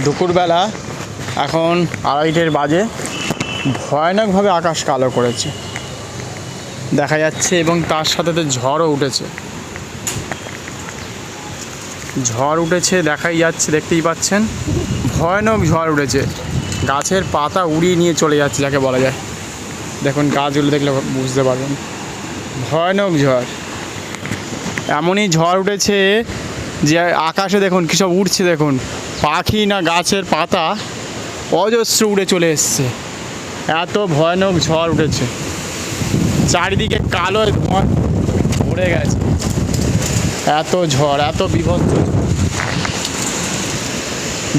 দুপুরবেলা এখন 2:30 বাজে, ভয়ানকভাবে আকাশ কালো করেছে দেখা যাচ্ছে, এবং তার সাথে তো ঝড়ও উঠেছে। ঝড় উঠেছে দেখাই যাচ্ছে, দেখতেই পাচ্ছেন ভয়ানক ঝড় উঠেছে। গাছের পাতা উড়িয়ে নিয়ে চলে যাচ্ছে যাকে বলা যায়। দেখুন গাছগুলো দেখলে বুঝতে পারবেন, ভয়ানক ঝড়। এমনই ঝড় উঠেছে যে আকাশে দেখুন কী সব উড়ছে, দেখুন পাখি না গাছের পাতা অজস্র উড়ে চলে এসছে। এত ভয়ানক ঝড় উঠেছে, চারিদিকে কালো ধোঁয়া ভরে গেছে। এত ঝড়, এত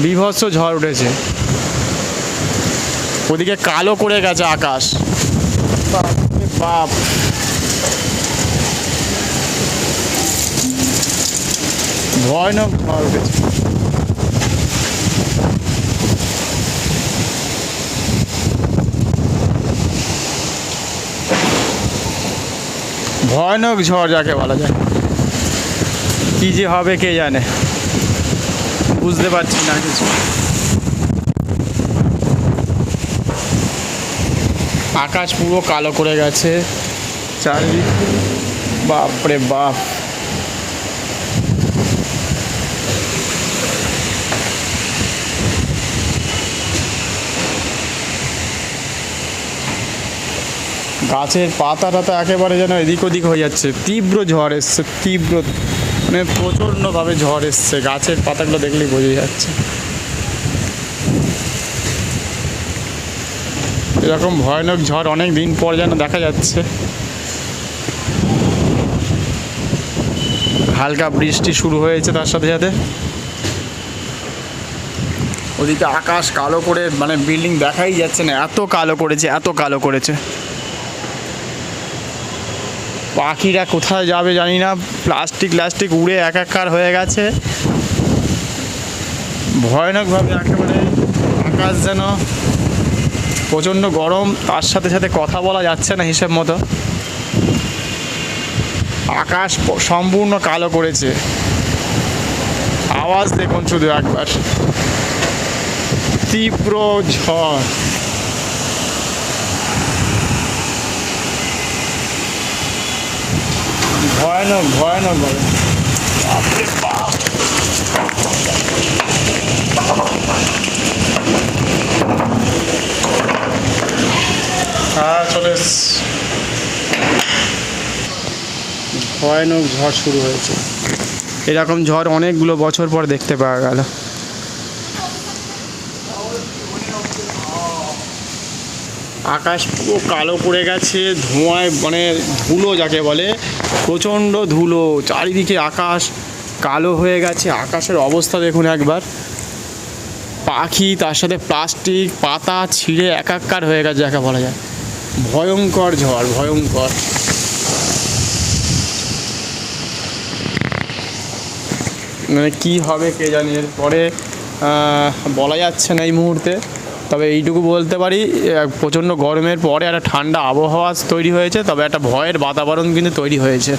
বিভৎস ঝড় উঠেছে। ওদিকে কালো করে গেছে আকাশ, বাপ ভয়ানক ঝড় উঠেছে। ভয়ানক ঝড় যাকে বলা যায়। কি যে হবে কে জানে, বুঝতে পারছি না কিছু। আকাশ পুরো কালো করে গেছে চারিদিকে, বাপরে বাপ। গাছের পাতা টাতা একেবারে যেন এদিক ওদিক হয়ে যাচ্ছে। তীব্র ঝড় এসছে, তীব্র মানে প্রচণ্ডভাবে ঝড় এসছে। গাছের পাতাগুলো দেখলেই বোঝা যাচ্ছে। এরকম ভয়ানক ঝড় অনেক দিন পর যেন দেখা যাচ্ছে। হালকা বৃষ্টি শুরু হয়েছে তার সাথে সাথে। ওদিকে আকাশ কালো করে, মানে বিল্ডিং দেখাই যাচ্ছে না, এত কালো করেছে, এত কালো করেছে। পাখিরা কোথায় যাবে জানি না, প্লাস্টিক উড়ে একাকার হয়ে গেছে ভয়ানকভাবে। একেবারে আকাশ যেন প্রচণ্ড গরম, তার সাথে সাথে কথা বলা যাচ্ছে না হিসেব মতো। আকাশ সম্পূর্ণ কালো করেছে। আওয়াজ দেখুন শুধু একবার, তীব্র ঝড়। ভয়ানক ভয়ানক বলে। হ্যাঁ চলে, ভয়ানক ঝড় শুরু হয়েছে। এরকম ঝড় অনেকগুলো বছর পর দেখতে পাওয়া গেল। আকাশ পুরো কালো পড়ে গেছে ধোঁয়ায়, মানে ধুলো যাকে বলে, প্রচণ্ড ধুলো। চারিদিকে আকাশ কালো হয়ে গেছে। আকাশের অবস্থা দেখুন একবার, পাখি তার সাথে প্লাস্টিক পাতা ছিঁড়ে একাকার হয়ে গেছে যাকে বলা যায়। ভয়ঙ্কর ঝড়, ভয়ঙ্কর। মানে কী হবে কে জানি, এরপরে বলা যাচ্ছে না এই মুহূর্তে। তবে এইটুকু বলতে পারি, প্রচণ্ড গরমের পরে একটা ঠান্ডা আবহাওয়া তৈরি হয়েছে, তবে একটা ভয়ের বাতাবরণ কিন্তু তৈরি হয়েছে,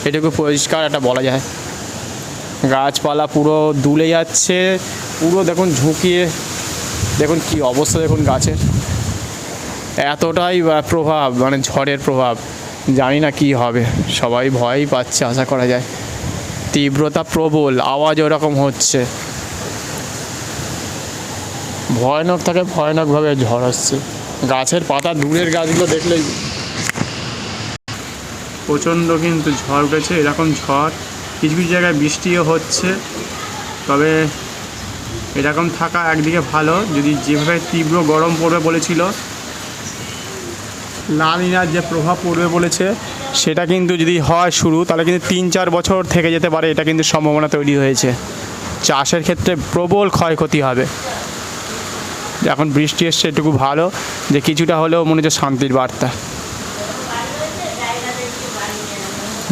এটুকু পরিষ্কার একটা বলা যায়। গাছপালা পুরো দুলে যাচ্ছে, পুরো দেখুন ঝুঁকিয়ে, দেখুন কি অবস্থা, দেখুন গাছের এতটাই প্রভাব, মানে ঝড়ের প্রভাব। জানি না কি হবে, সবাই ভয়ই পাচ্ছে আশা করা যায়। তীব্রতা প্রবল, আওয়াজ ওরকম হচ্ছে, ভয়ানক থেকে ভয়ানকভাবে ঝড় আসছে। গাছের পাতা, দূরের গাছগুলো দেখলেই প্রচণ্ড কিন্তু ঝড় উঠেছে। এরকম ঝড় কিছু কিছু জায়গায় বৃষ্টিও হচ্ছে, তবে এরকম থাকা একদিকে ভালো। যদি যেভাবে তীব্র গরম পড়বে বলেছিল, লা নিনার যে প্রভাব পড়বে বলেছে, সেটা কিন্তু যদি হয় শুরু, তাহলে কিন্তু 3-4 বছর থেকে যেতে পারে, এটা কিন্তু সম্ভাবনা তৈরি হয়েছে। চাষের ক্ষেত্রে প্রবল ক্ষয়ক্ষতি হবে। এখন বৃষ্টি এসছে এটুকু ভালো, যে কিছুটা হলেও মনে হচ্ছে শান্তির বার্তা।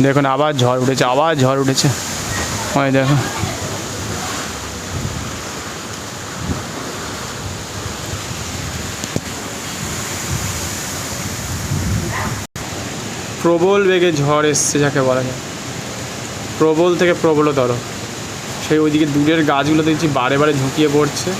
দেখুন আবার ঝড় উঠেছে, আবার ঝড় উঠেছে। ওই দেখো, প্রবল বেগে ঝড় এসছে যাকে বলা যায়, প্রবল থেকে প্রবলতর। সেই ওইদিকে দূরের গাছগুলো দেখছি বারে বারে ঝুঁকিয়ে পড়ছে।